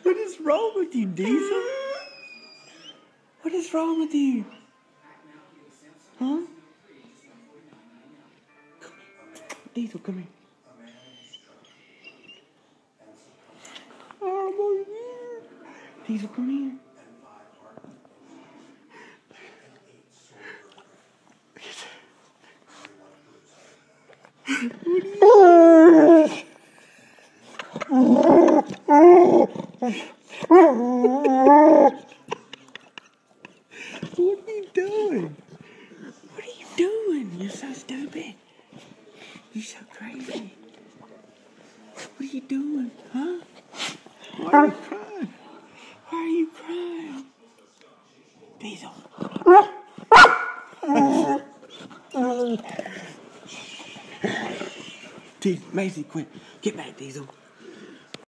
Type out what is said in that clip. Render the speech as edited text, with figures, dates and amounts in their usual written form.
What is wrong with you, Diesel? What is wrong with you? Huh? Diesel, come here. Oh, my God. Diesel, come here. What are you doing? What are you doing? You're so stupid. You're so crazy. What are you doing, huh? Why are you crying? Why are you crying? Diesel. Maisie, quit. Get back, Diesel.